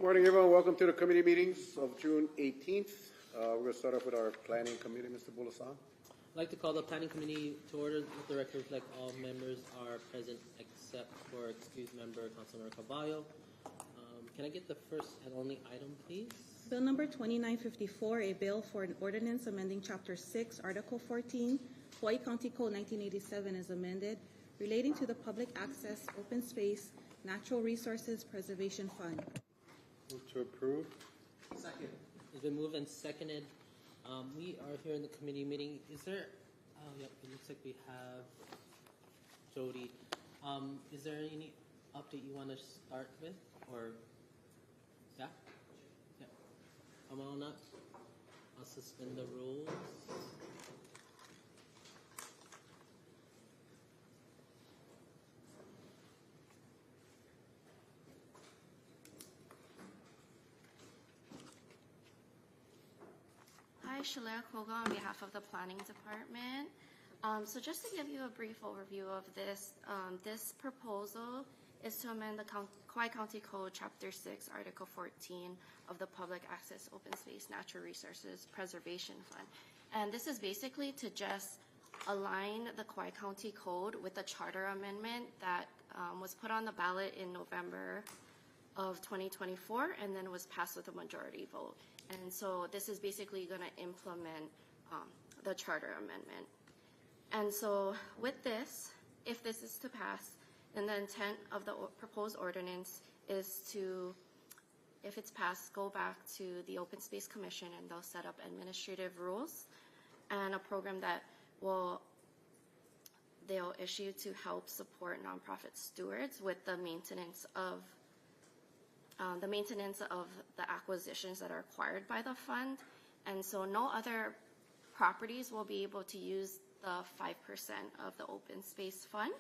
Morning, everyone. Welcome to the committee meetings of June 18th. We're going to start off with our planning committee, Mr. Bulasan. I'd like to call the planning committee to order. Let the record reflect all members are present except for excused member Councilmember Kaua'i. Can I get the first and only item, please? Bill number 2954, a bill for an ordinance amending Chapter 6, Article 14, Kauai County Code 1987 is amended, relating to the Public Access, Open Space, Natural Resources Preservation Fund. Move to approve. Second. It's been moved and seconded. We are here in the committee meeting. Is there, yep, it looks like we have Jody. Is there any update you want to start with? Or, yeah? Yeah. Come on up. I'll suspend the rules. Hi, Shalea Koga on behalf of the Planning Department. So just to give you a brief overview of this, this proposal is to amend the Kauai County Code Chapter 6, Article 14 of the Public Access, Open Space, Natural Resources Preservation Fund. And this is basically to just align the Kauai County Code with the charter amendment that was put on the ballot in November of 2024 and then was passed with a majority vote. And so this is basically going to implement the charter amendment. And so with this, if this is to pass, then the intent of the proposed ordinance is to, if it's passed, go back to the Open Space Commission and they'll set up administrative rules and a program that they'll issue to help support nonprofit stewards with the maintenance of the acquisitions that are acquired by the fund. And so no other properties will be able to use the 5% of the open space fund.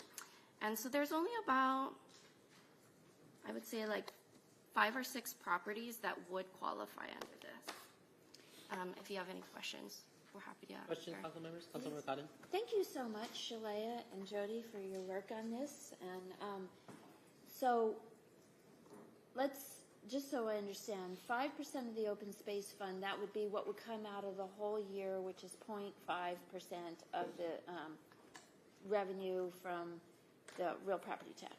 And so there's only about, I would say like 5 or 6 properties that would qualify under this. If you have any questions, we're happy to answer. Questions, council members? Councilmember Cotton? Thank you so much, Shalea and Jody, for your work on this. And so let's, just so I understand, 5% of the open space fund, that would be what would come out of the whole year, which is 0.5% of the revenue from the real property tax.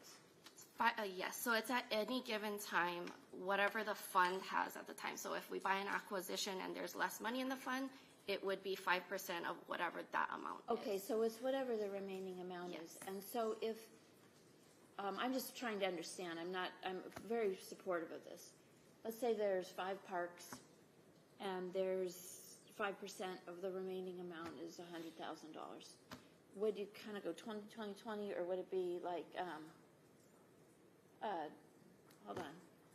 Yes, so it's at any given time, whatever the fund has at the time. So if we buy an acquisition and there's less money in the fund, it would be 5% of whatever that amount is. Okay, so it's whatever the remaining amount is. And so if, I'm just trying to understand, I'm very supportive of this. Let's say there's 5 parks and there's 5% of the remaining amount is $100,000. Would you kind of go 20, 20, 20, or would it be like, hold on,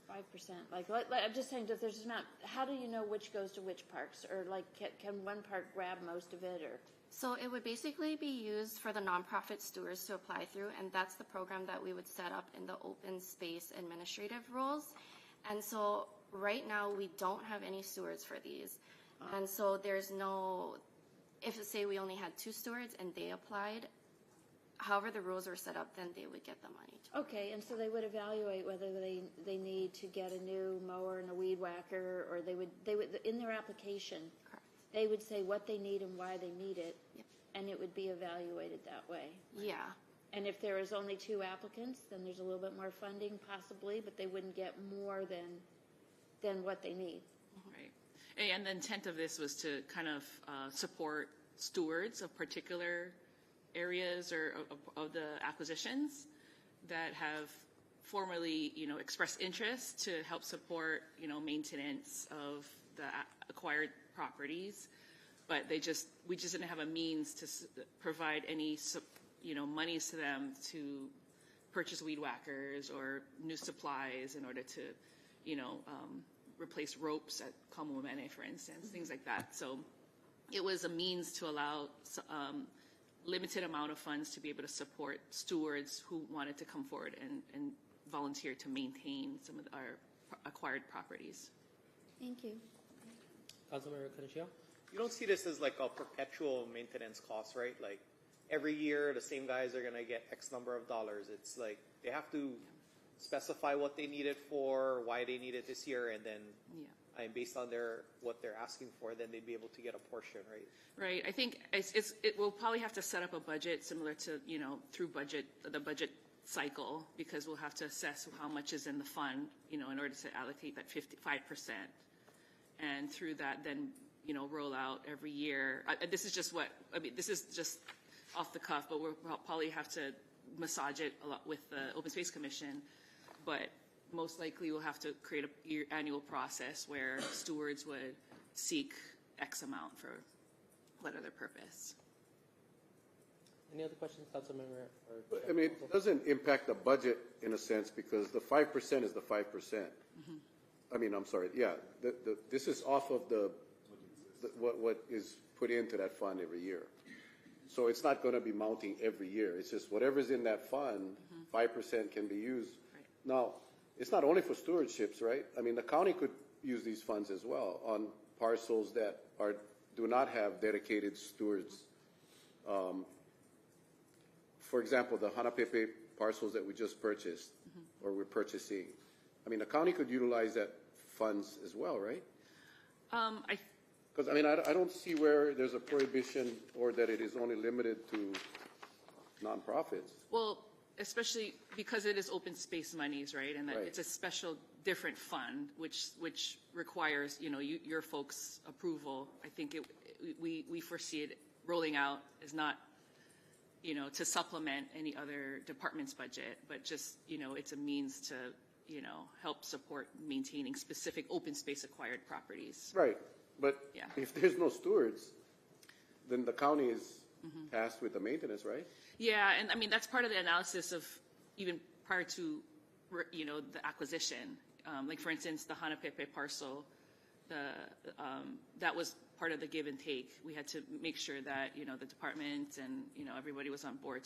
5%? Like I'm just saying, if there's an amount, how do you know which goes to which parks? Or like, can one park grab most of it, or? So it would basically be used for the nonprofit stewards to apply through, and that's the program that we would set up in the open space administrative rules. And so right now we don't have any stewards for these. And so there's no, if say we only had 2 stewards and they applied, however the rules were set up, then they would get the money too. Okay, and so they would evaluate whether they need to get a new mower and a weed whacker, or they would in their application. Correct. They would say what they need and why they need it, Yep. and it would be evaluated that way. Yeah. And if there is only 2 applicants, then there's a little bit more funding possibly, but they wouldn't get more than what they need. Right. And the intent of this was to kind of support stewards of particular areas or of the acquisitions that have formerly, expressed interest to help support, maintenance of the acquired properties, but we just didn't have a means to provide any, monies to them to purchase weed whackers or new supplies in order to, replace ropes at Kaua'i, for instance, things like that. So it was a means to allow limited amount of funds to be able to support stewards who wanted to come forward and volunteer to maintain some of our acquired properties. Thank you. Councilmember Cotton? You don't see this as like a perpetual maintenance cost, right? Like every year the same guys are going to get X number of dollars. It's like they have to specify what they need it for, why they need it this year, and then based on what they're asking for, then they'd be able to get a portion, right? Right. I think it will probably have to set up a budget similar to, through the budget cycle, because we'll have to assess how much is in the fund, in order to allocate that 55%. And through that, then, roll out every year. This is just this is just off the cuff, but we'll probably have to massage it a lot with the Open Space Commission. But most likely we'll have to create an annual process where stewards would seek X amount for what other purpose. Any other questions, Councilmember? I mean, it doesn't impact the budget in a sense because the 5% is the 5%. I mean, I'm sorry. Yeah, this is off of what is put into that fund every year. So it's not going to be mounting every year. It's just whatever's in that fund, 5% can be used. Right. Now, it's not only for stewardships, right? I mean, the county could use these funds as well on parcels that do not have dedicated stewards. For example, the Hanapepe parcels that we just purchased or we're purchasing. I mean, the county could utilize that funds as well, right? Because, I mean, I don't see where there's a prohibition or that it is only limited to nonprofits. Well, especially because it is open space monies, right? And that it's a special, different fund, which requires, your folks' approval. I think we foresee it rolling out as not, to supplement any other department's budget, but just, it's a means to, help support maintaining specific open space acquired properties. Right. But if there's no stewards, then the county is tasked with the maintenance, right? Yeah, and I mean, that's part of the analysis of even prior to, the acquisition. Like, for instance, the Hanapepe parcel, that was part of the give and take. We had to make sure that, the department and, everybody was on board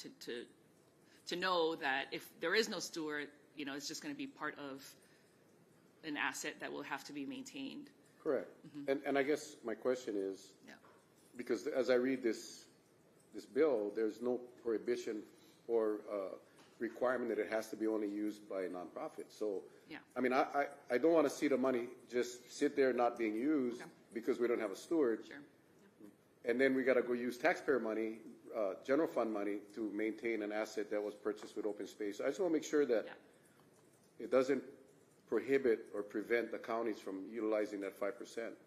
to know that if there is no steward, it's just going to be part of an asset that will have to be maintained. Correct. And I guess my question is, because as I read this bill, there's no prohibition or requirement that it has to be only used by a nonprofit. So, I mean, I don't want to see the money just sit there not being used because we don't have a steward. Sure. And then we got to go use taxpayer money, general fund money, to maintain an asset that was purchased with open space. I just want to make sure that it doesn't prohibit or prevent the counties from utilizing that 5%.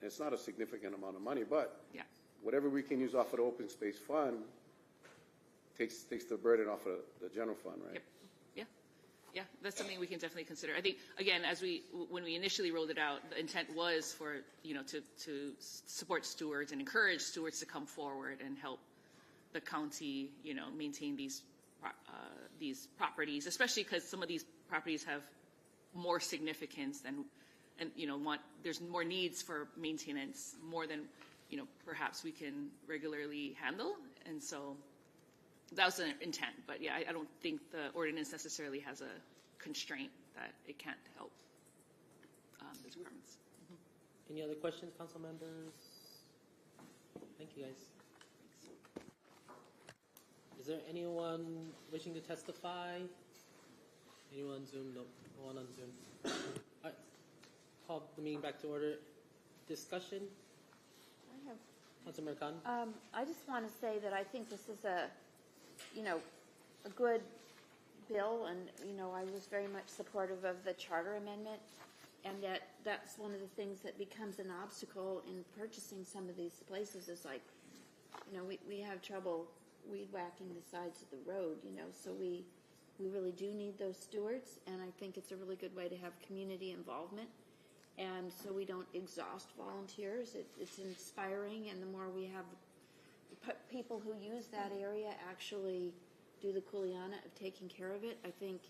It's not a significant amount of money, but whatever we can use off of the open space fund takes the burden off of the general fund, right? Yep. Yeah, that's something we can definitely consider. I think, again, when we initially rolled it out, the intent was for, to support stewards and encourage stewards to come forward and help the county, maintain these properties, especially because some of these properties have more significance and there's more needs for maintenance, more than, perhaps we can regularly handle. And so that was the intent, but I don't think the ordinance necessarily has a constraint that it can't help the departments. Any other questions, council members? Thank you, guys. Is there anyone wishing to testify? Anyone on Zoom? No one on Zoom. All right. Call the meeting back to order. Discussion? I have. Councilmember Khan? I just want to say that I think this is a good bill, and, I was very much supportive of the charter amendment, and that's one of the things that becomes an obstacle in purchasing some of these places is like, we have trouble weed whacking the sides of the road, so we really do need those stewards, and I think it's a really good way to have community involvement, and so we don't exhaust volunteers. It's inspiring, and the more we have people who use that area actually do the kuleana of taking care of it, I think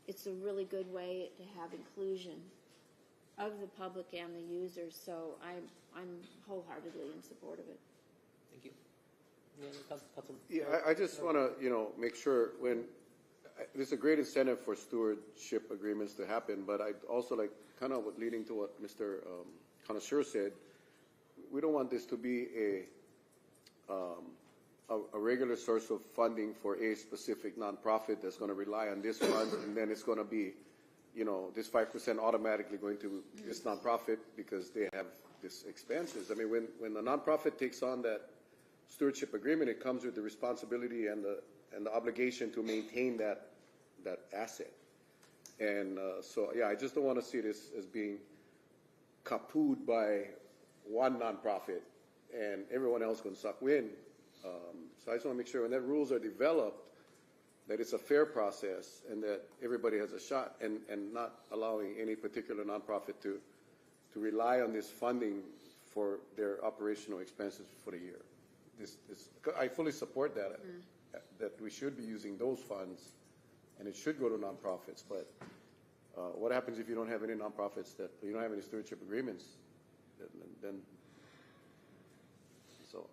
it's a really good way to have inclusion of the public and the users. So I'm wholeheartedly in support of it. Thank you. Councilman? Yeah, I just want to, make sure there's a great incentive for stewardship agreements to happen, but I'd also like, kind of leading to what Mr. Connoisseur said, we don't want this to be a regular source of funding for a specific nonprofit that's going to rely on this fund, and then it's going to be this 5% automatically going to this nonprofit because they have this expenses. I mean, when the nonprofit takes on that stewardship agreement, it comes with the responsibility and the obligation to maintain that asset. And so, yeah, I just don't want to see this as being kapooed by one nonprofit and everyone else going to suck wind. So I just want to make sure when that rules are developed, that it's a fair process and that everybody has a shot, and not allowing any particular nonprofit to rely on this funding for their operational expenses for the year. I fully support that, that we should be using those funds and it should go to nonprofits. But what happens if you don't have any nonprofits, that you don't have any stewardship agreements? Then so.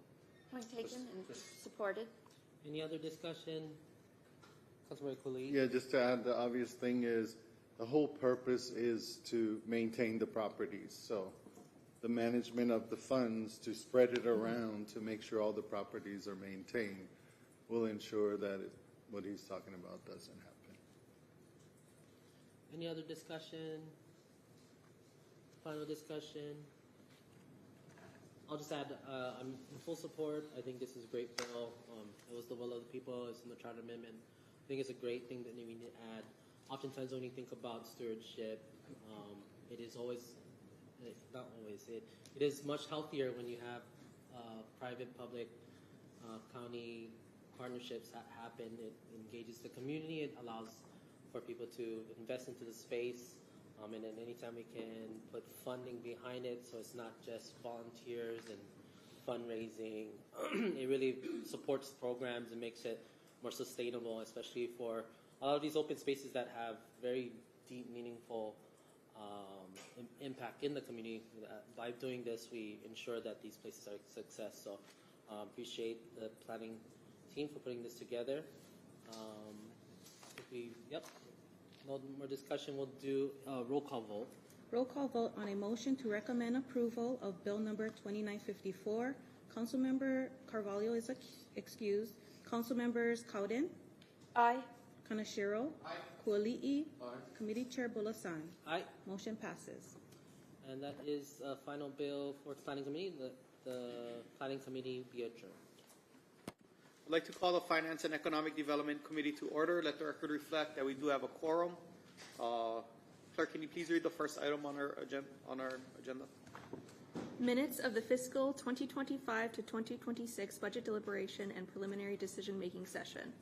Point taken and supported. Any other discussion? Councilmember Kaua'i? Yeah, just to add, the obvious thing is the whole purpose is to maintain the properties. So the management of the funds to spread it around to make sure all the properties are maintained will ensure that what he's talking about doesn't happen. Any other discussion? Final discussion? I'll just add, I'm in full support. I think this is a great bill. It was the will of the people. It's in the Charter Amendment. I think it's a great thing that we need to add. Oftentimes when you think about stewardship, it is always, not always, it is much healthier when you have private-public county partnerships that happen. It engages the community. It allows for people to invest into the space. And then anytime we can put funding behind it, so it's not just volunteers and fundraising, it really supports programs and makes it more sustainable, especially for a lot of these open spaces that have very deep, meaningful impact in the community. By doing this, we ensure that these places are a success. So appreciate the planning team for putting this together. No more discussion. We'll do a roll call vote. Roll call vote on a motion to recommend approval of bill number 2954. Councilmember Carvalho is excused. Councilmembers Cowden? Aye. Kanashiro? Aye. Kaua'i? Aye. Committee Chair Bulasan? Aye. Motion passes. And that is a final bill for the Planning Committee. The Planning Committee be adjourned. I'd like to call the Finance and Economic Development Committee to order. Let the record reflect that we do have a quorum. Clerk, can you please read the first item on our agenda? Minutes of the fiscal 2025 to 2026 budget deliberation and preliminary decision-making session.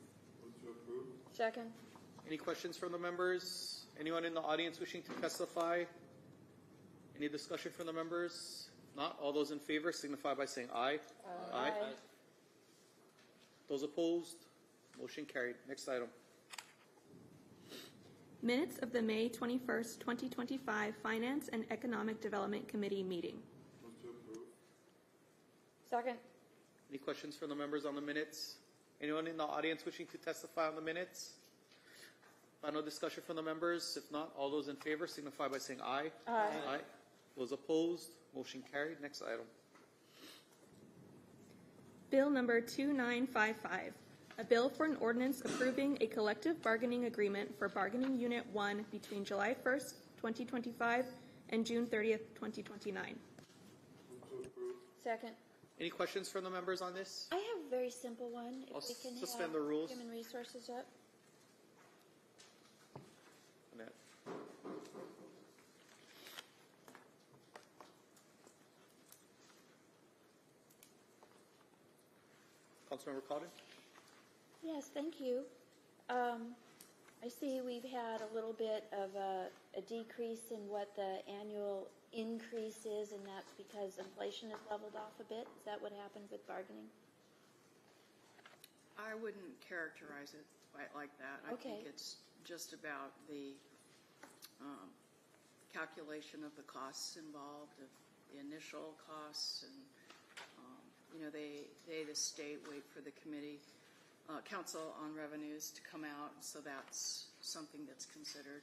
Move to approve. Second. Any questions from the members? Anyone in the audience wishing to testify? Any discussion from the members? If not, all those in favor signify by saying aye. Aye. Those opposed? Motion carried. Next item. Minutes of the May 21st, 2025 Finance and Economic Development Committee meeting. Move to approve. Second. Any questions from the members on the minutes? Anyone in the audience wishing to testify on the minutes? Final discussion from the members? If not, all those in favor signify by saying aye. Aye. Aye. Those opposed? Motion carried. Next item. Bill number 2955, a bill for an ordinance approving a collective bargaining agreement for Bargaining Unit 1 between July 1st, 2025 and June 30th, 2029. Move to approve. Second. Any questions from the members on this? I have a very simple one. If I'll we can suspend have the rules. Human Resources up. Annette. Councilmember Cotton? Yes, thank you. I see we've had a little bit of a decrease in what the annual increase is, and that's because inflation has leveled off a bit. Is that what happened with bargaining? I wouldn't characterize it quite like that. I Okay. think it's just about the calculation of the costs involved, of the initial costs, and the state wait for the committee, council on revenues to come out, so that's something that's considered.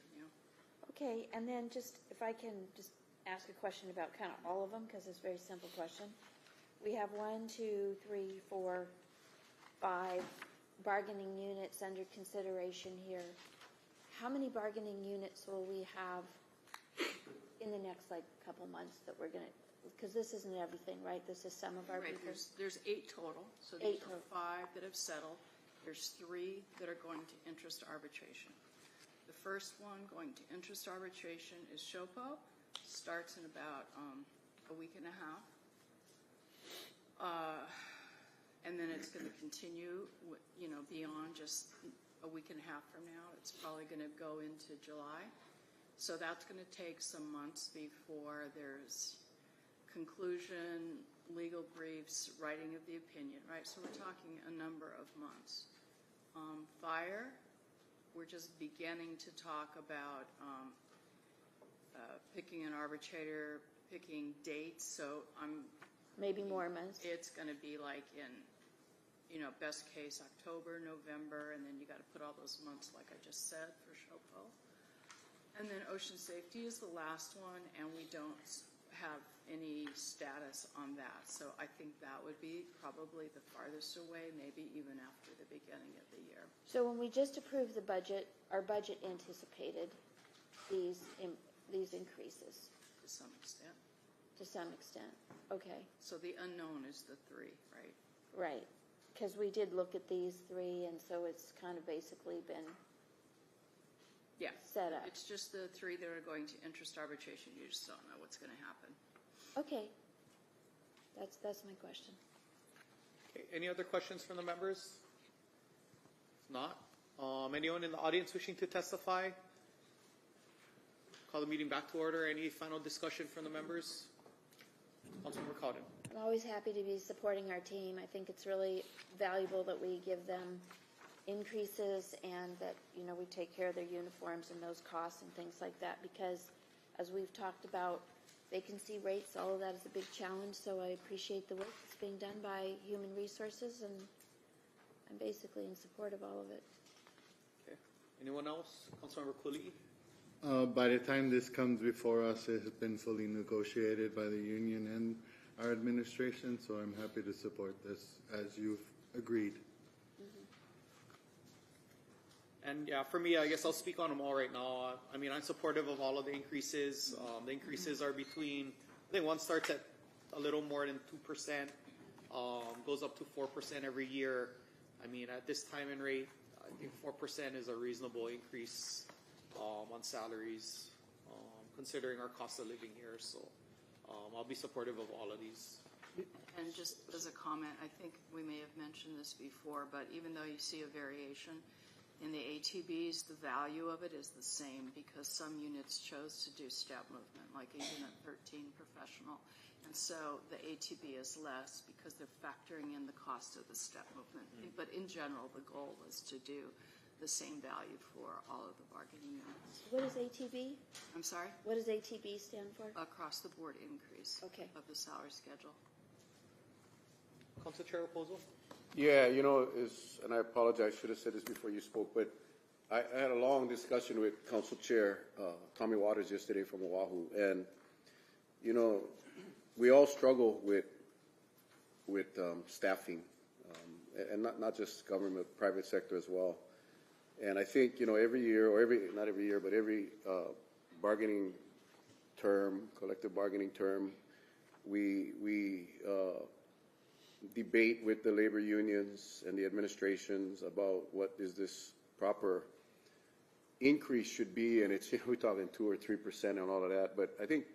Okay, and then just if I can just ask a question about kind of all of them, because it's a very simple question. We have 1, 2, 3, 4, 5 bargaining units under consideration here. how many bargaining units will we have in the next couple months that we're gonna? Because this isn't everything, right? This is some of our Right, people. there's 8 total, so Eight these are total. 5 that have settled. There's 3 that are going to interest arbitration. The first one going to interest arbitration is Shopo. Starts in about a week and a half. And then it's going to continue, beyond just a week and a half from now. It's probably going to go into July. So that's going to take some months before there's conclusion, legal briefs, writing of the opinion, right? So we're talking a number of months. Fire, we're just beginning to talk about picking an arbitrator, picking dates. So Maybe more months. it's going to be like in, best case October, November, and then you got to put all those months, like I just said, for Shopo. And then ocean safety is the last one, and we don't have any status on that. So I think that would be probably the farthest away, maybe even after the beginning of the year. So when we just approved the budget, our budget anticipated these increases To some extent. to some extent. Okay, So the unknown is the 3, right? right. Because we did look at these 3, and so it's kind of basically been Yeah. set up. It's just the 3 that are going to interest arbitration. You just don't know what's going to happen. Okay, that's my question. Okay, any other questions from the members? If not, anyone in the audience wishing to testify? Call the meeting back to order. Any final discussion from the members? Councilmember Cowden. I'm always happy to be supporting our team. I think it's really valuable that we give them increases and that, we take care of their uniforms and those costs and things like that, because as we've talked about, vacancy rates, all of that is a big challenge, so I appreciate the work that's being done by Human Resources, and I'm basically in support of all of it. Okay. Anyone else? Councilmember Cooley. By the time this comes before us, it has been fully negotiated by the union and our administration, so I'm happy to support this as you've agreed. And yeah, for me, I guess I'll speak on them all right now. I'm supportive of all of the increases. The increases are between, I think one starts at a little more than 2%, goes up to 4% every year. At this time and rate, I think 4% is a reasonable increase on salaries, considering our cost of living here. So I'll be supportive of all of these. And just as a comment, I think we may have mentioned this before, but even though you see a variation in the ATBs, the value of it is the same, because some units chose to do step movement, like a Unit 13 professional. And so the ATB is less because they're factoring in the cost of the step movement. But in general, the goal is to do the same value for all of the bargaining units. What is ATB? I'm sorry? What does ATB stand for? Across the board increase Okay. of the salary schedule. Council Chair Raposo. Yeah, and I apologize, I should have said this before you spoke, but I had a long discussion with Council Chair Tommy Waters yesterday from Oahu, and, we all struggle with staffing, and not just government, private sector as well. And I think, every year, or not every year, but every bargaining term, collective bargaining term, we debate with the labor unions and the administrations about what is this proper increase should be, and it's we're talking 2 or 3% and all of that. But I think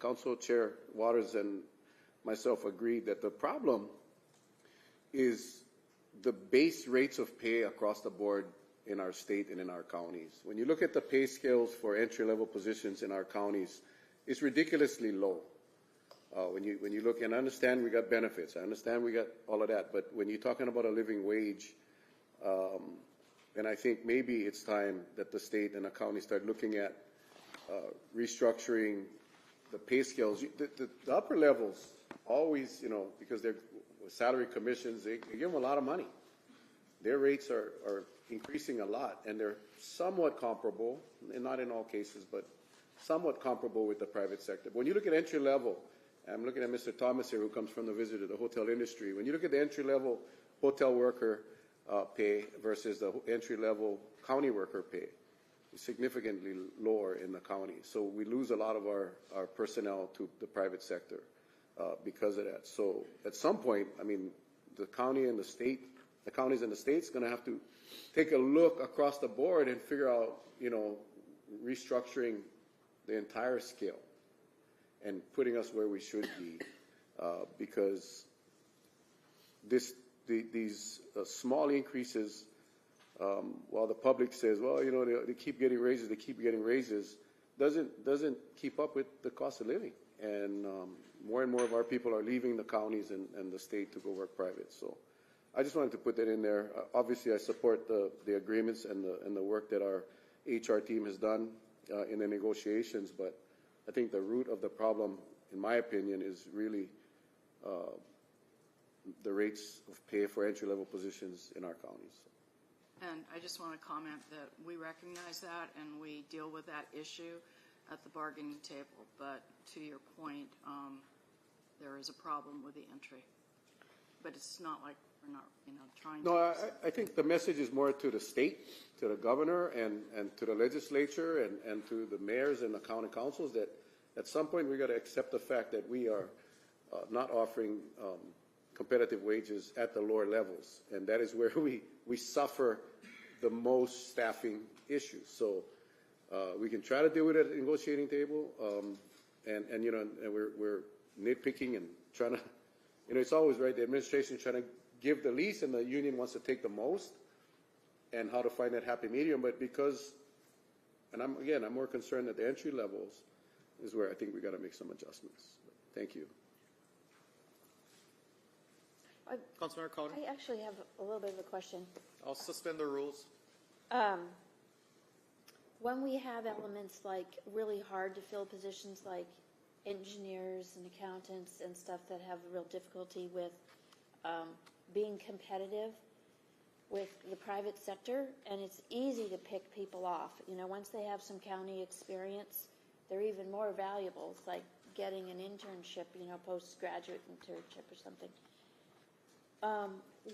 Council Chair Waters and myself agreed that the problem is the base rates of pay across the board in our state and in our counties. When you look at the pay scales for entry-level positions in our counties, it's ridiculously low. When you look, and I understand we got benefits, I understand we got all of that, but when you're talking about a living wage, and I think maybe it's time that the state and the county start looking at restructuring the pay scales. The upper levels always, because they're salary commissions, they give them a lot of money. Their rates are increasing a lot, and they're somewhat comparable, and not in all cases, but somewhat comparable with the private sector. But when you look at entry level, I'm looking at Mr. Thomas here, who comes from the visit of the hotel industry. When you look at the entry-level hotel worker pay versus the entry-level county worker pay, significantly lower in the county. So we lose a lot of our personnel to the private sector because of that. So at some point, I mean, the county and the state, the counties and the state's going to have to take a look across the board and figure out, you know, restructuring the entire scale and putting us where we should be, because these small increases, while the public says, well, you know, they keep getting raises, doesn't keep up with the cost of living. And more of our people are leaving the counties and the state to go work private. So I just wanted to put that in there. Obviously, I support the agreements and the work that our HR team has done in the negotiations, but I think the root of the problem, in my opinion, is really the rates of pay for entry-level positions in our counties. And I just want to comment that we recognize that and we deal with that issue at the bargaining table. But to your point, there is a problem with the entry. But it's not like we're not, you know, trying to. No, I think the message is more to the state, to the governor, and to the legislature, and to the mayors and the county councils, that at some point we got to accept the fact that we are not offering competitive wages at the lower levels, and that is where we suffer the most staffing issues. So we can try to deal with it at the negotiating table, and you know, and we're nitpicking and trying to, you know, it's always right. The administration is trying to give the least, and the union wants to take the most, and how to find that happy medium. But because, and I'm more concerned at the entry levels is where I think we got to make some adjustments. Thank you. Councilmember Kaua'i. I actually have a little bit of a question. I'll suspend the rules. When we have elements like really hard to fill positions like engineers and accountants and stuff that have real difficulty with being competitive with the private sector, and it's easy to pick people off. You know, once they have some county experience, they're even more valuable. It's like getting an internship, you know, postgraduate internship or something.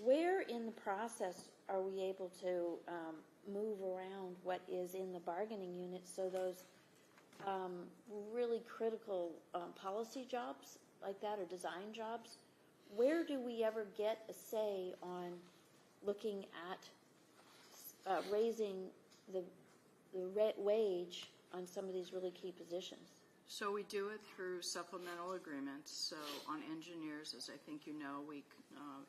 Where in the process are we able to move around what is in the bargaining unit so those really critical policy jobs like that or design jobs, where do we ever get a say on looking at raising the wage on some of these really key positions? So we do it through supplemental agreements. So on engineers, as I think you know, we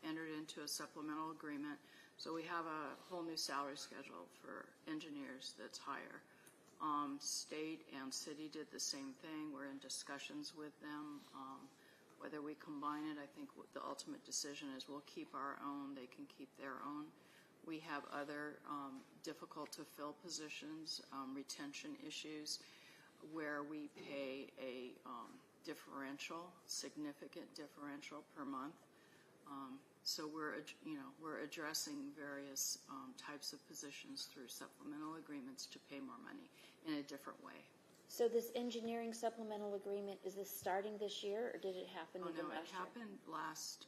entered into a supplemental agreement. So we have a whole new salary schedule for engineers that's higher. State and city did the same thing. We're in discussions with them. Whether we combine it, I think the ultimate decision is we'll keep our own. They can keep their own. We have other difficult to fill positions, retention issues, where we pay a differential, significant differential per month. So we're addressing various types of positions through supplemental agreements to pay more money in a different way. So this engineering supplemental agreement, is this starting this year, or did it happen even last year? It happened last,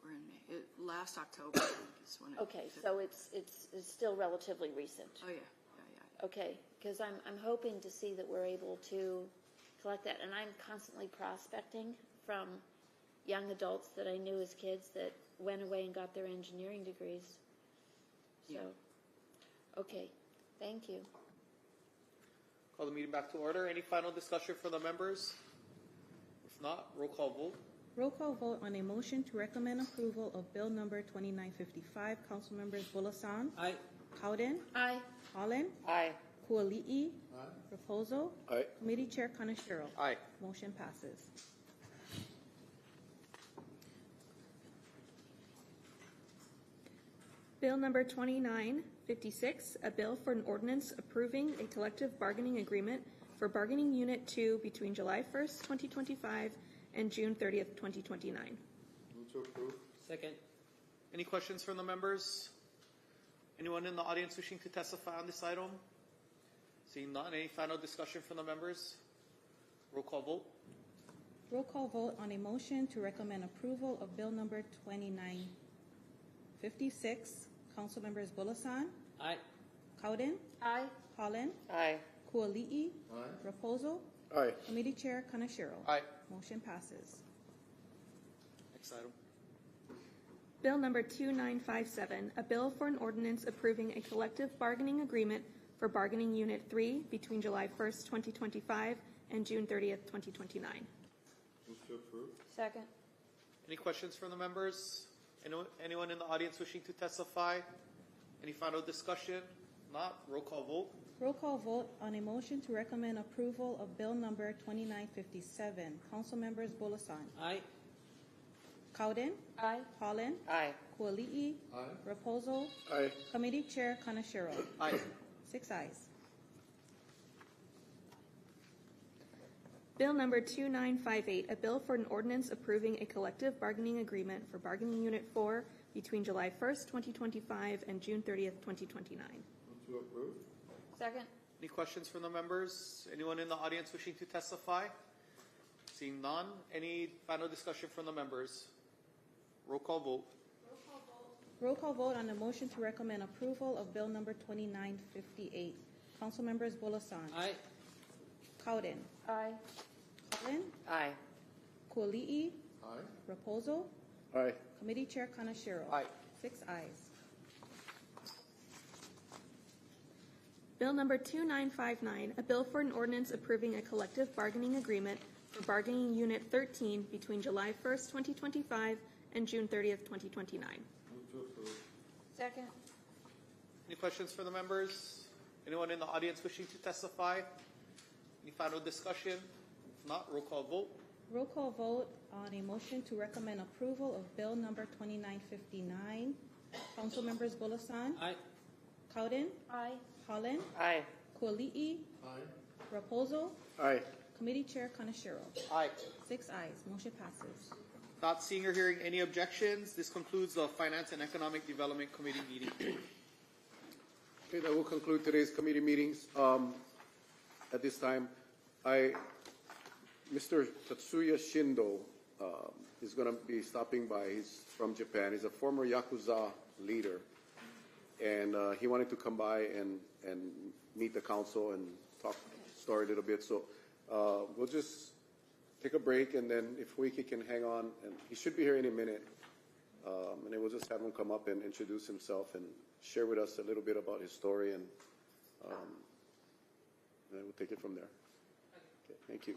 we're in May, last October, I think is when it. Okay, so it's still relatively recent. Oh, yeah. Okay, because I'm hoping to see that we're able to collect that, and I'm constantly prospecting from young adults that I knew as kids that went away and got their engineering degrees. So, okay, thank you. Call the meeting back to order. Any final discussion from the members? If not, roll call vote. Roll call vote on a motion to recommend approval of Bill number 2955. Council members Bulasan. Aye. Cowden. Aye. Holland. Aye. Kaua'i. Raposo. Aye. Committee Chair Kaneshiro. Aye. Motion passes. Bill number 2956, a bill for an ordinance approving a collective bargaining agreement for bargaining unit 2 between July 1st, 2025 and June 30th, 2029. Move to approve. Second. Any questions from the members? Anyone in the audience wishing to testify on this item? Seeing none, any final discussion from the members? Roll call vote. Roll call vote on a motion to recommend approval of Bill number 2956. Council members Bulasan. Aye. Cowden, Aye. Holland, Aye. Kuali'i, Reposo, Aye. Committee Chair Kanashiro. Aye. Motion passes. Next item. Bill number 2957, a bill for an ordinance approving a collective bargaining agreement for bargaining unit 3 between July 1st, 2025 and June 30th, 2029. Move to approve. Second. Any questions from the members? Anyone in the audience wishing to testify? Any final discussion? Not, roll call vote. Roll call vote on a motion to recommend approval of Bill number 2957. Council members Bolasan, Aye. Cowden, Aye. Holland, Aye. Kuali'i, Aye. Reposo, Aye. Committee Chair Kanashiro. Aye. 6 ayes. Bill number 2958, a bill for an ordinance approving a collective bargaining agreement for bargaining unit 4 between July 1st, 2025 and June 30th, 2029. Move to approve. Second. Any questions from the members? Anyone in the audience wishing to testify? Seeing none, any final discussion from the members? Roll call vote. Roll call vote on the motion to recommend approval of Bill number 2958. Council members Bolasan, Aye. Cowden, Aye. Holland, Aye. Kuali'i, Aye. Reposo, Aye. Committee Chair Kanashiro. Aye. 6 ayes. Bill number 2959, a bill for an ordinance approving a collective bargaining agreement for bargaining unit 13 between July 1st, 2025 and June 30th, 2029. Move to approve. Second. Any questions for the members? Anyone in the audience wishing to testify? Any final discussion? If not, roll call vote. Roll call vote on a motion to recommend approval of Bill number 2959. Council members Bolasan, Aye. Cowden, Aye. Holland, Aye. Kuali'i, Aye. Reposo, Aye. Committee Chair Kanashiro. Aye. 6 ayes. Motion passes. Not seeing or hearing any objections, this concludes the Finance and Economic Development Committee meeting. Okay, that will conclude today's committee meetings. At this time, Mr. Tatsuya Shindo is going to be stopping by. He's from Japan. He's a former Yakuza leader. And he wanted to come by and meet the council and talk story a little bit. So we'll just take a break, and then if he can hang on, and he should be here any minute. And then we'll just have him come up and introduce himself and share with us a little bit about his story, and then we'll take it from there. Okay, thank you.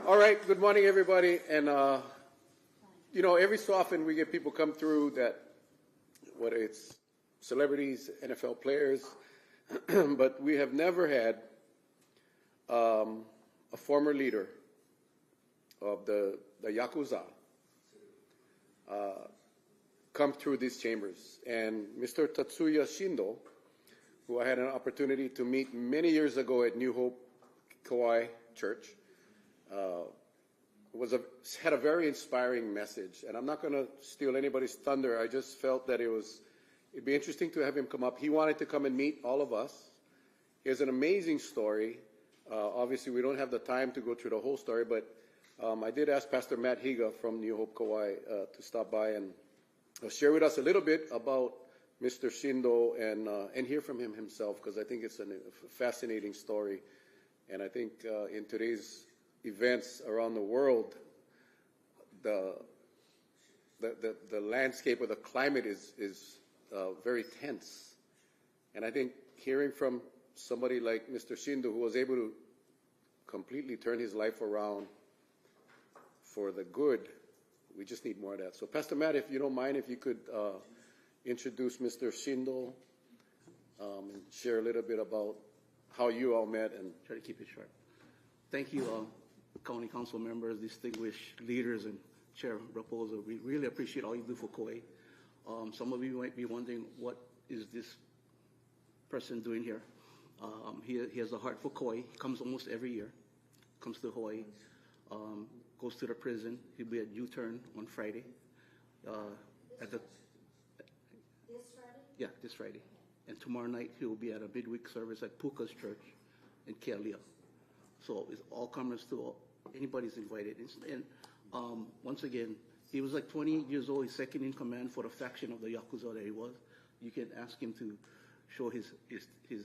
All right, good morning, everybody. And, every so often we get people come through that, whether it's celebrities, NFL players, but we have never had a former leader of the Yakuza come through these chambers. And Mr. Tatsuya Shindo, who I had an opportunity to meet many years ago at New Hope Kauai Church, had a very inspiring message. And I'm not going to steal anybody's thunder. I just felt that it'd be interesting to have him come up. He wanted to come and meet all of us. He has an amazing story. Obviously, we don't have the time to go through the whole story, but I did ask Pastor Matt Higa from New Hope Kauai to stop by and share with us a little bit about Mr. Shindo and hear from him himself, because I think it's a fascinating story. And I think in today's events around the world, the landscape or the climate is very tense. And I think hearing from somebody like Mr. Shindo, who was able to completely turn his life around for the good, we just need more of that. So Pastor Matt, if you don't mind, if you could introduce Mr. Shindo and share a little bit about how you all met and try to keep it short. Thank you, county council members, distinguished leaders, and Chair Raposo. We really appreciate all you do for Kauai. Some of you might be wondering, what is this person doing here? He has a heart for Kauai. He comes almost every year, comes to Hawaii, goes to the prison. He'll be at U-Turn on Friday. This Friday? Yeah, this Friday. And tomorrow night he will be at a midweek service at Puka's church in Kealia. So it's all comers to anybody's invited. And once again, he was like 28 years old. He's second in command for the faction of the Yakuza that he was. You can ask him to show his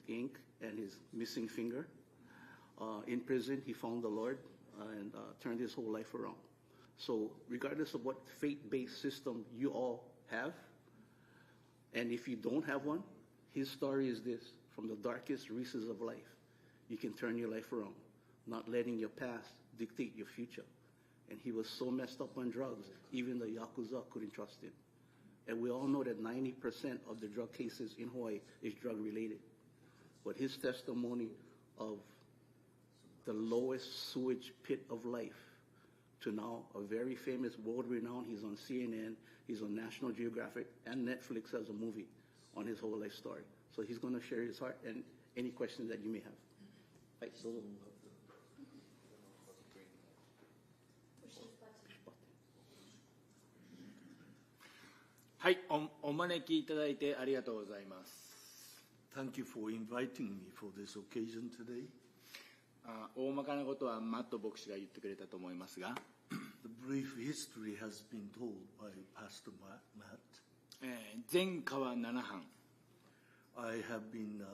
ink and his missing finger. In prison, he found the Lord and turned his whole life around. So regardless of what faith-based system you all have, and if you don't have one, his story is this: from the darkest recesses of life, you can turn your life around, not letting your past dictate your future. And he was so messed up on drugs, even the Yakuza couldn't trust him. And we all know that 90% of the drug cases in Hawaii is drug-related. But his testimony of the lowest sewage pit of life to now a very famous, world-renowned, he's on CNN, he's on National Geographic, and Netflix has a movie on his whole life story. So he's going to share his heart and any questions that you may have. Right, soお招きいただいてありがとうございます。Thank you for inviting me for this occasion today. 大まかなことはマット牧師が言ってくれたと思いますが、The brief history has been told by Pastor Matt. 前科は7犯。I have been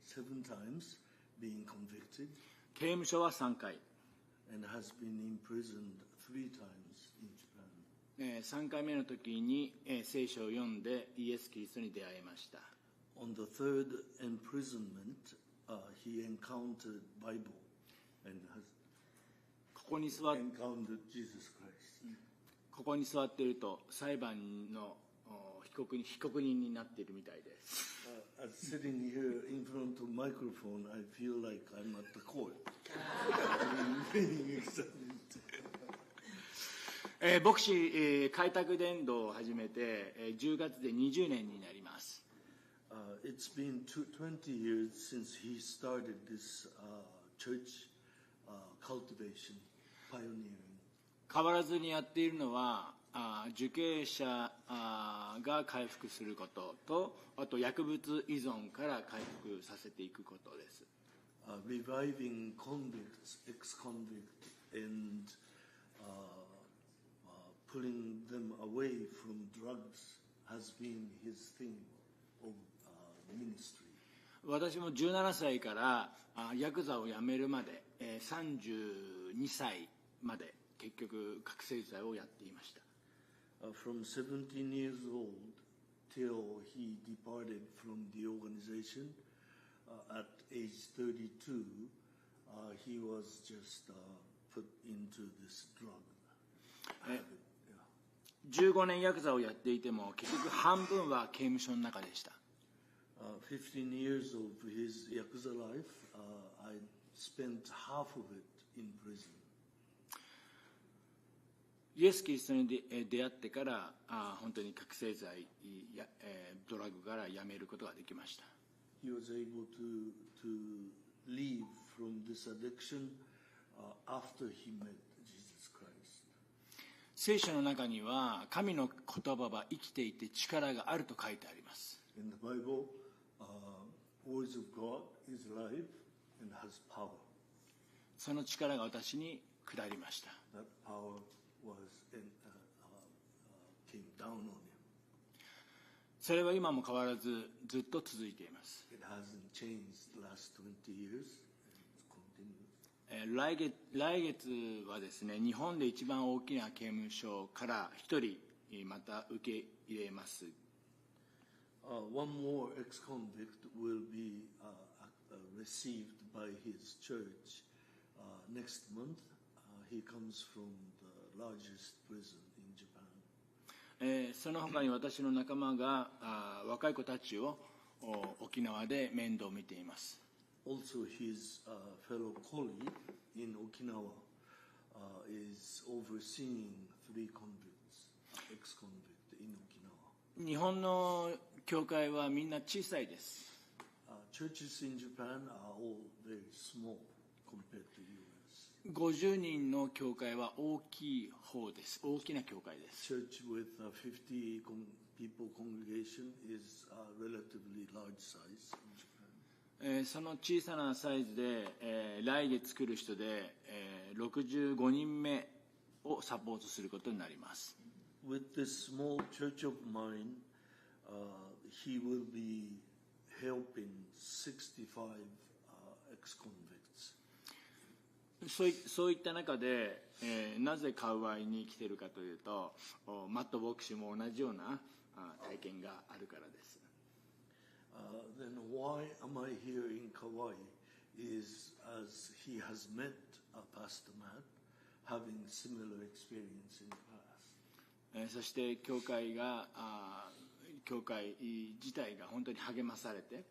seven times being convicted. 刑務所は3回。And has been imprisoned 3 times in Japan. 3回目の時に聖書を読んでイエス・キリストに出会いました。On the third imprisonment, he encountered Bible and has ここに座っ encountered Jesus Christ. ここに座っていると裁判の被告人になっているみたいです。As sitting here in front of microphone, I feel like I'm at the court. being examined. 牧師、開拓伝道を始めて10月で20年になります。It's been 20 years since he started this church cultivation, pioneering. 変わらずにやっているのは受刑者が回復することと、あと薬物依存から回復させていくことです。Reviving convicts, ex-convicts, and pulling them away from drugs has been his theme of ministry. 私も17歳からヤクザを辞めるまで32歳まで結局覚醒剤をやっていました。From 17 years old till he departed from the organization, at age 32, he was just put into this drug habit. 15年ヤクザをやっていても結局半分は刑務所の中でした。15 years of his Yakuza life, I spent half of it in prison. イエス・キリストに出会ってから本当に覚醒剤や、ドラッグからやめることができました。He was able to leave from this addiction after he met Jesus Christ. 聖書の中には神の言葉は生きていて力があると書いてあります。In the Bible, words of God is life and has power. その力が私に下りました。That power came down on him. それは今も変わらずずっと続いています。It hasn't changed the last 20 years. It continues. 来月はですね、日本で一番大きな刑務所から一人また受け入れます。One more ex-convict will be received by his church next month. He comes from the largest prison in Japan. その他に私の仲間が若い子たちを沖縄で面倒を見ています。Also, his fellow colleague in Okinawa is overseeing 3 convicts, ex-convict in Okinawa. 日本の教会はみんな小さいです。Churches in Japan are all very small compared to US. 50人の教会は大きい方です。大きな教会です。Church with 50 people congregation is a relatively large size in Japan. その小さなサイズで、来月来る人で、65人目をサポートすることになります。With this small church of mine, he will be helping 65 ex-convicts. そういった中で、なぜカウアイに来ているかというと、マット牧師も同じような体験があるからです。Then why am I here in Kauai is as he has met Pastor Matt, having similar experience in the past. そして教会自体が本当に励まされて、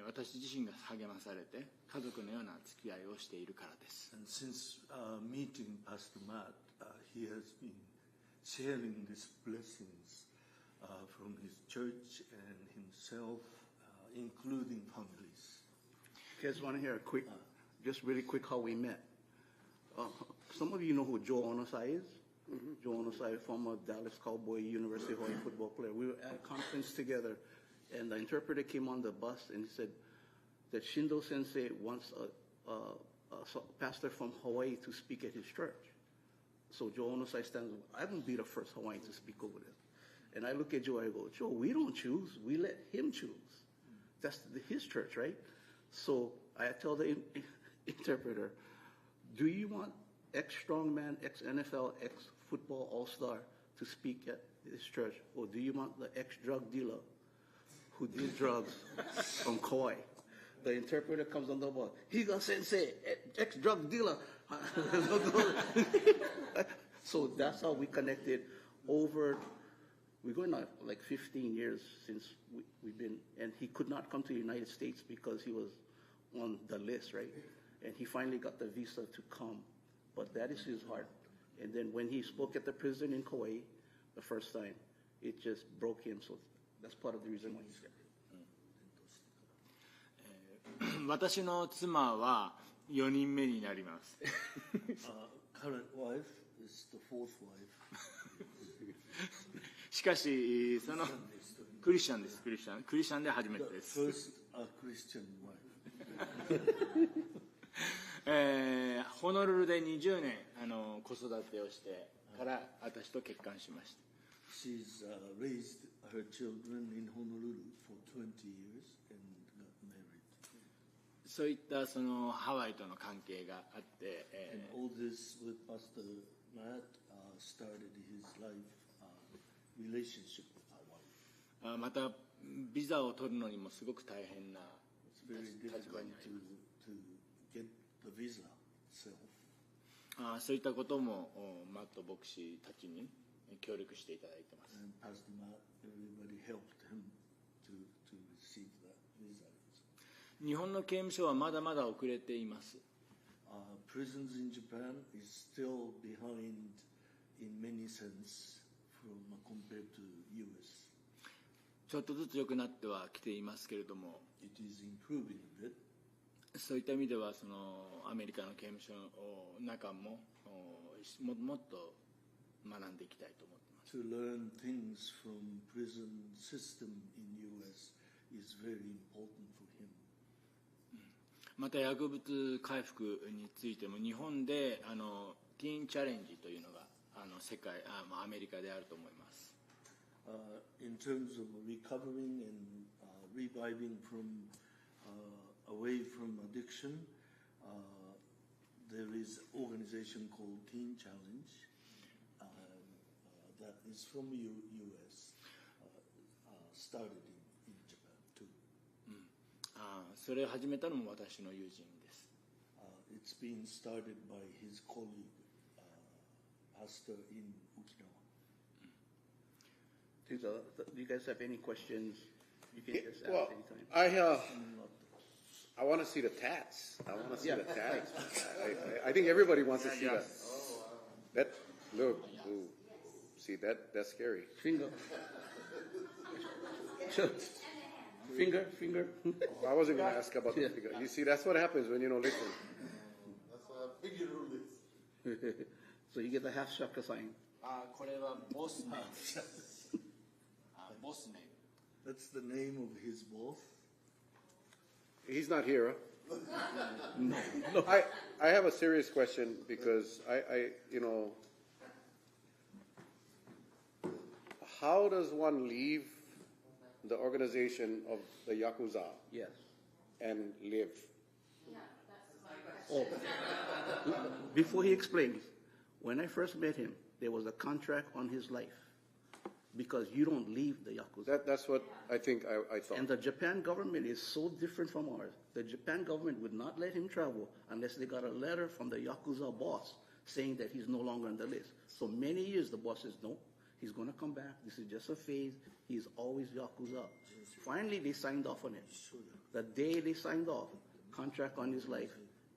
私自身が励まされて家族のような付き合いをしているからです。And since meeting Pastor Matt, he has been sharing these blessings from his church and himself, including families. You guys want to hear a quick, just really quick how we met? Some of you know who Joe Onosai is? Mm-hmm. Joe Onosai, former Dallas Cowboy, University of Hawaii football player. We were at a conference together, and the interpreter came on the bus and he said that Shindo Sensei wants a pastor from Hawaii to speak at his church. So Joe Onosai stands up. I won't be the first Hawaiian to speak over there. And I look at Joe, I go, Joe, we don't choose. We let him choose. That's his church, right? So I tell the interpreter, do you want ex-strongman, ex-NFL, ex-football all-star to speak at this church? Or do you want the ex-drug dealer who did drugs from Kauai? The interpreter comes on the board. Higa Sensei, ex-drug dealer. So that's how we connected over. We're going on like 15 years since we've been, and he could not come to the United States because he was on the list, right? And he finally got the visa to come, but that is his heart. And then when he spoke at the prison in Kauai the first time, it just broke him. So that's part of the reason why he's here. 私の妻は4人目になります。Current wife is the fourth wife. しかしそのクリスチャンです。クリスチャンで初めてです。First a Christian wife. ホノルルで20年子育てをしてから私と結婚しました。She's raised her children in Honolulu for 20 years and got married. そういったそのハワイとの関係があって、And all this with Pastor Matt started his life relationship with Hawaii. またビザを取るのにもすごく大変な very difficult to get the visa itself. そういったこともマット牧師たちに協力していただいてます。 And Pastor Matt, everybody helped him to receive that visa. 日本の刑務所はまだまだ遅れています。Prisons in Japan is still behind in many sense compared to US. ちょっとずつ良くなってはきていますけれども、 It is improving a bit. そういった意味ではそのアメリカの刑務所の中ももっと学んでいきたいと思っています。 To learn things from prison system in US is very important for him. また薬物回復についても日本でティーンチャレンジというのが世界アメリカであると思います。In terms of recovering and reviving from away from addiction, there is an organization called Teen Challenge that is from US, started in Japan too. それを始めたのも私の友人です。It's been started by his colleague, pastor in Okinawa. Do you guys have any questions? You can just ask Well, anytime. I want to see the tats. I want to see the tats. I think everybody wants to see that. That look, ooh, see that's scary. Finger. Finger. I wasn't going to ask about the figure. You see, that's what happens when you don't listen. That's what I figured it is. So you get the half shaka sign. これはボスネーム。ボスネーム。 That's the name of his boss. He's not here. No. I have a serious question because I how does one leave the organization of the Yakuza Yes. and live? Oh. Before he explains, when I first met him, there was a contract on his life because you don't leave the Yakuza. That's what I think I thought. And the Japan government is so different from ours. The Japan government would not let him travel unless they got a letter from the Yakuza boss saying that he's no longer on the list. So many years the boss says, no, he's going to come back. This is just a phase. He's always Yakuza. Finally, they signed off on it. The day they signed off, contract on his life,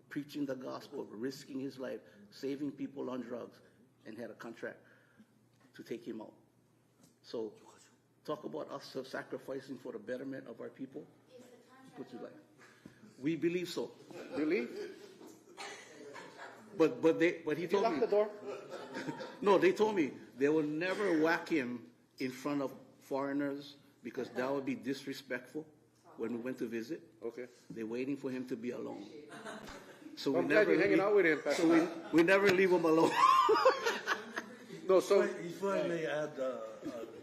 preaching the gospel, risking his life, saving people on drugs, and had a contract to take him out. So talk about us sacrificing for the betterment of our people. Put your life. We believe so. Really? But he told me. Lock the door? No, they told me they will never whack him in front of foreigners because that would be disrespectful when we went to visit. Okay. They're waiting for him to be alone. So Well, I'm we glad never you're hanging out with him, Pastor. So we never leave him alone. No, so If I may add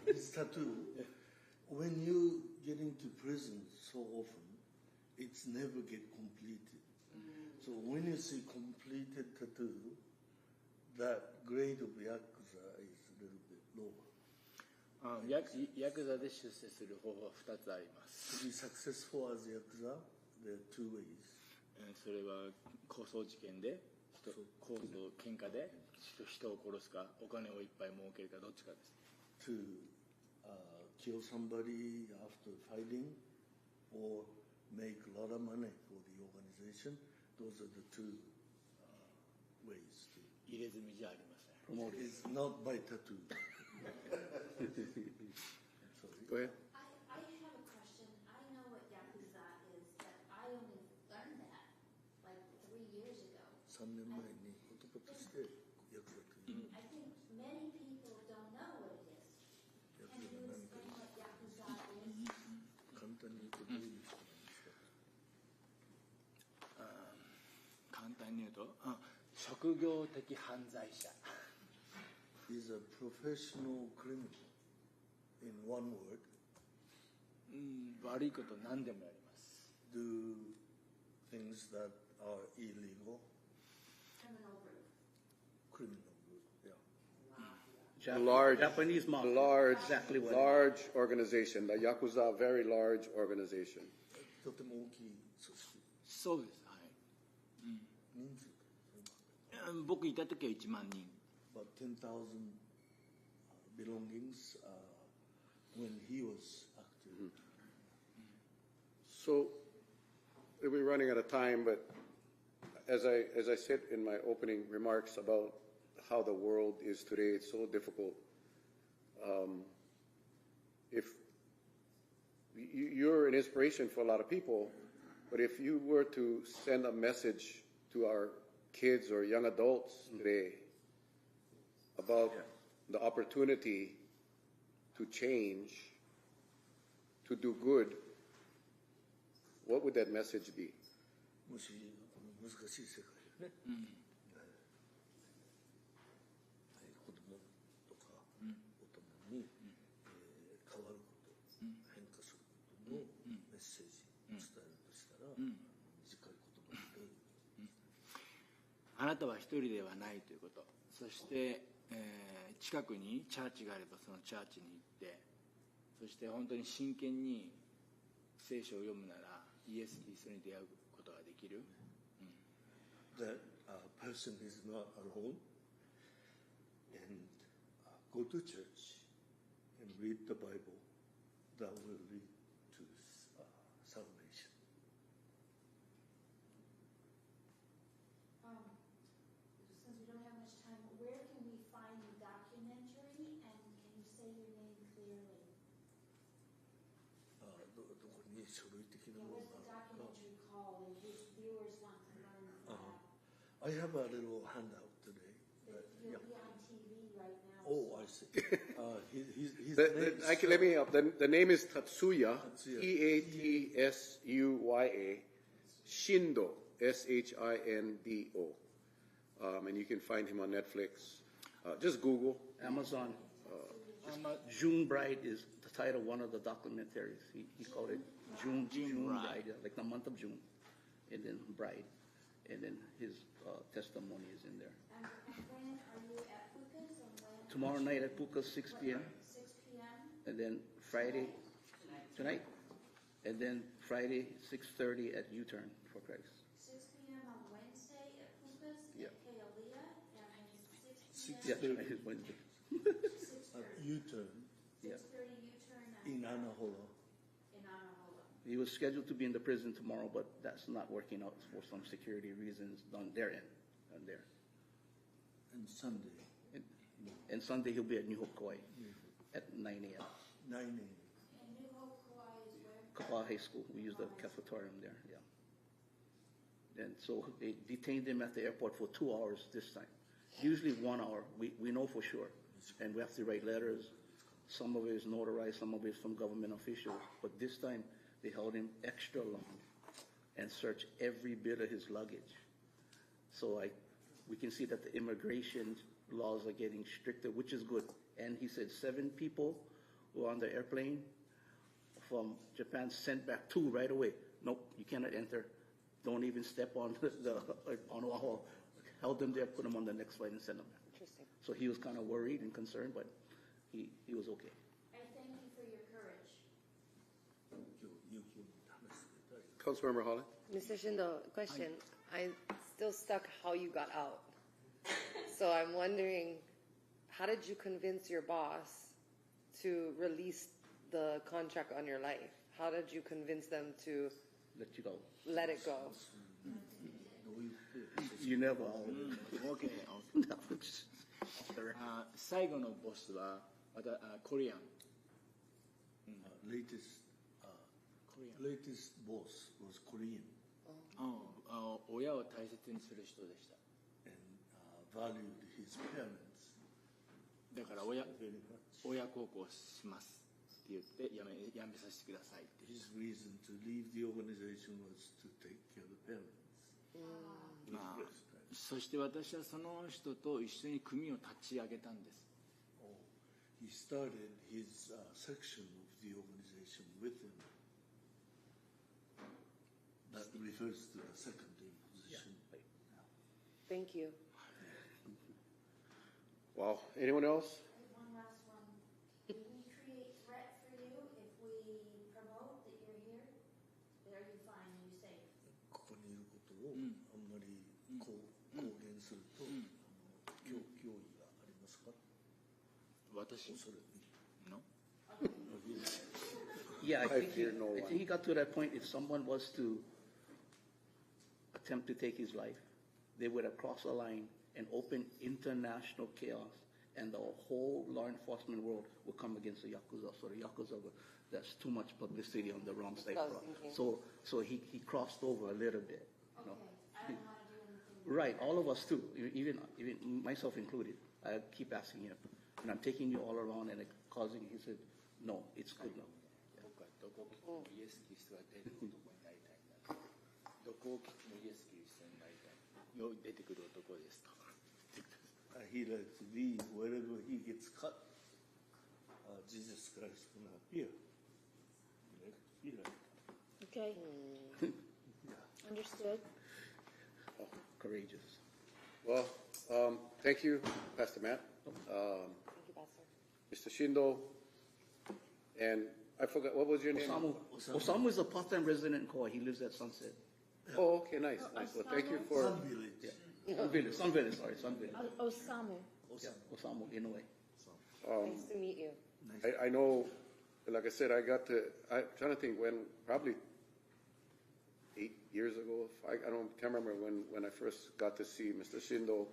this tattoo, when you get into prison so often, it's never get completed. So when you see completed tattoo, that grade of Yakuza is a little bit lower. ヤクザで出世する方法は2つあります。To be successful as Yakuza, there are two ways. それは抗争事件で喧嘩で人を殺すかお金をいっぱい儲けるかどっちかです。To kill somebody after fighting or make a lot of money for the organization. Those are the two ways to. 入れ墨じゃありません。It's not by tattoo. Sorry. go ahead. I have a question. I know what Yakuza is, but I only learned that like 3 years ago. 3年前に言葉としてヤクザという I think many people don't know what it is. ヤク Can ザ you が何か explain what Yakuza is? 簡単に言うとどういう人なんですか？簡単に言うと、職業的犯罪者。Is a professional criminal in one word. 悪いこと何でもやります。Do things that are illegal. Criminal group. Criminal group, yeah. Japanese mafia. Exactly what large organization. The Yakuza, very large organization. とても大きい組織そうです、はい。人数僕いた時は1万人。about 10,000 belongings when he was active. So we're running out of time, but as I said in my opening remarks about how the world is today, it's so difficult. If you're an inspiration for a lot of people, but if you were to send a message to our kids or young adults today about the opportunity to change, to do good, what would that message be? もし難しい世界でね、子供とか大人に、変わること、変化することのメッセージを伝えるとしたら、短い言葉で、あなたは一人ではないということ。そして、近くにチャーチがあればそのチャーチに行って、そして本当に真剣に聖書を読むならイエス・キリストに出会うことができる。That a person is not alone and go to church and read the Bible that will lead to salvation. Since we don't have much time, where can we find the documentary, and can you say your name clearly? どこに書類的な Yeah, もの what's the があるか。 documentary called, in case viewers want to learn from that? I have a little handout today. You'll be on TV right now. Oh, I see. His The, name the, I can, let me help. The name is Tatsuya, Tatsuya, Shindo, Shindo. And you can find him on Netflix. Just Google. Amazon. June Bride is the title of one of the documentaries. He called it June Bride, like the month of June, and then Bride, and then his testimony is in there. And when are you at Puka's? And when? Tomorrow night at Puka's 6 p.m. 6 p.m. and then Friday tonight, and then Friday 6:30 at U-Turn for Christ. 6 p.m. on Wednesday at Puka's Yeah. at Kaua'i, and then 6 p.m. Yeah, tonight is Wednesday. 6:30. U-turn 6:30 U-turn in Anahola. in Anahola. He was scheduled to be in the prison tomorrow, but that's not working out for some security reasons on their end. On there. And Sunday, And Sunday he'll be at New Hope, Kauai at 9 a.m. 9 a.m. And New Hope Kauai is where? Kauai High School. We use the cafetorium there, yeah. And so they detained him at the airport for 2 hours this time. Usually 1 hour, we know for sure. And we have to write letters. Some of it is notarized, some of it is from government officials. But this time they held him extra long and searched every bit of his luggage. So we can see that the immigration laws are getting stricter, which is good. And he said 7 people who were on the airplane from Japan sent back 2 right away. Nope, you cannot enter. Don't even step on on Oahu. Held them there, put them on the next flight, and sent them back. Interesting. So he was kind of worried and concerned, but he was okay. I thank you for your courage. Councilmember Holland? Mr. Shindo, question. I'm still stuck how you got out. So I'm wondering, how did you convince your boss to release the contract on your life? How did you convince them to Let you go. let it go? You never. OK。最後のボスはコリアン。Latest boss was Korean 親を大切にする人でした。 and valued his parents だから親孝行しますって言ってやめさせてくださいって。 His reason to leave the organization was to take care of the parents. そして私はその人と一緒に組を立ち上げたんです。 He started his section of the organization with him. That refers to the secondary position. Thank you. Wow. Anyone else? One last one. Do we create threat for you if we promote that you're here? Are you fine? Are you safe? 私 No? Yeah, I fear no I one. think he got to that point. If someone was to attempt to take his life, they would have crossed the line and opened international chaos, and the whole law enforcement world would come against the Yakuza. So the Yakuza, that's too much publicity on the wrong side. what I was thinking. So he crossed over a little bit. You know. I don't know how to do anything. Right, all of us too, even myself included. I keep asking him, and I'm taking you all around and causing. He said, "No, it's good now." 僕はどこを切ってもイエス・キリストが出る男になりたいな。どこを切ってもイエス・キリストになりたい。よう出てくる男ですと。He likes to be wherever he gets cut. Jesus Christ will appear. He like Okay. Understood. Courageous. Well, thank you, Pastor Matt, Thank you, Pastor. Mr. Shindo, and I forgot, what was your name? Osamu is a part-time resident in Kauai. He lives at Sunset. Oh, okay, nice. Well, thank you for. Sun Village. Yeah. Sun Village, sorry, Sun Village. Osamu. Yeah, Osamu, in a way. Nice to meet you. I know, like I said, I'm trying to think when, probably 8 years ago, can't remember when I first got to see Mr. Shindo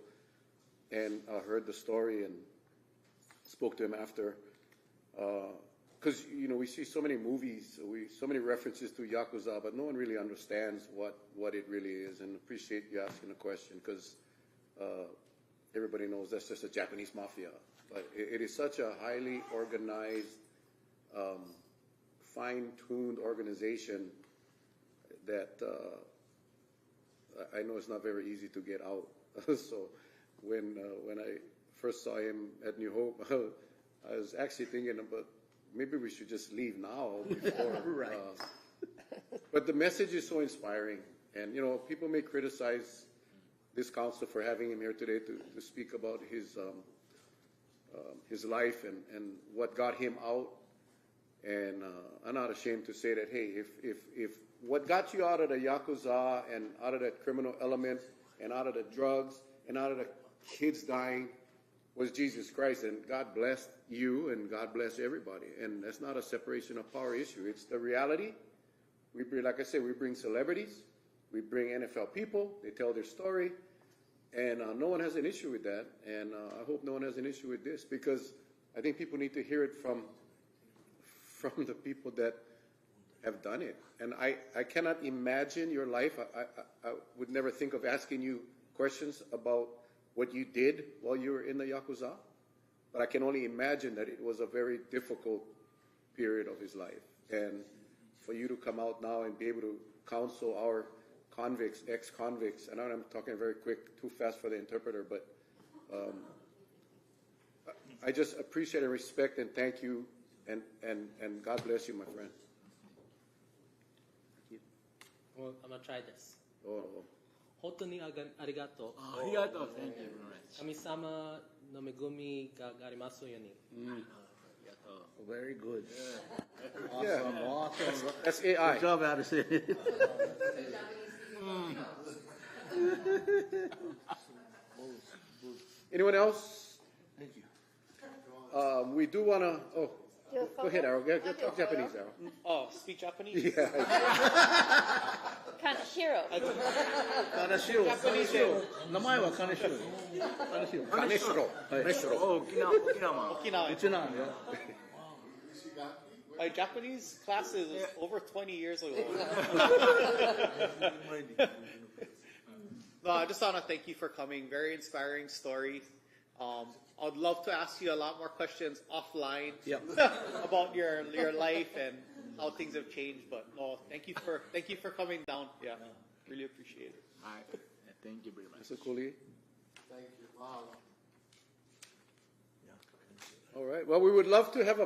and heard the story and spoke to him after. Because, we see so many movies, so many references to Yakuza, but no one really understands what it really is, and appreciate you asking the question, because everybody knows that's just a Japanese mafia. But it is such a highly organized, fine-tuned organization that I know it's not very easy to get out. So when I first saw him at New Hope, I was actually thinking about maybe we should just leave now before. Right. But the message is so inspiring, and people may criticize this council for having him here today to speak about his life and what got him out. And I'm not ashamed to say that, hey, if what got you out of the Yakuza and out of that criminal element and out of the drugs and out of the kids dying was Jesus Christ, and God blessed you and God bless everybody. And that's not a separation of power issue. It's the reality. We bring, like I said, we bring celebrities, we bring NFL people, they tell their story, and no one has an issue with that. And I hope no one has an issue with this, because I think people need to hear it from the people that have done it. And I cannot imagine your life. I would never think of asking you questions about what you did while you were in the Yakuza, but I can only imagine that it was a very difficult period of his life. And for you to come out now and be able to counsel our convicts, ex-convicts, and I'm talking very quick, too fast for the interpreter, but I just appreciate and respect and thank you, and God bless you, my friend. Well, I'm gonna try this. Oh. 本当にありがとう。ありがとう。Thank you very much. 神様の恵みがありますように。Very good. Yeah. Awesome. That's AI. Good job, Addison. Anyone else? Thank you. We do want to. Oh, go ahead, Arrow. Go talk Japanese, Arrow. Oh, speak Japanese? Yeah. Kaneshiro. Kaneshiro. Kaneshiro. 名前は Kaneshiro. Kaneshiro. Kaneshiro. 沖縄。 Okinawa. Uchina, yeah. My Japanese class is over 20 years ago. No, I just want to thank you for coming. Very inspiring story. I'd love to ask you a lot more questions offline about your life and how things have changed. But no, thank you for coming down. Yeah, really appreciate it. All right. Thank you very much. Mr. Cooley. Thank you. Wow. All right. Well, we would love to have a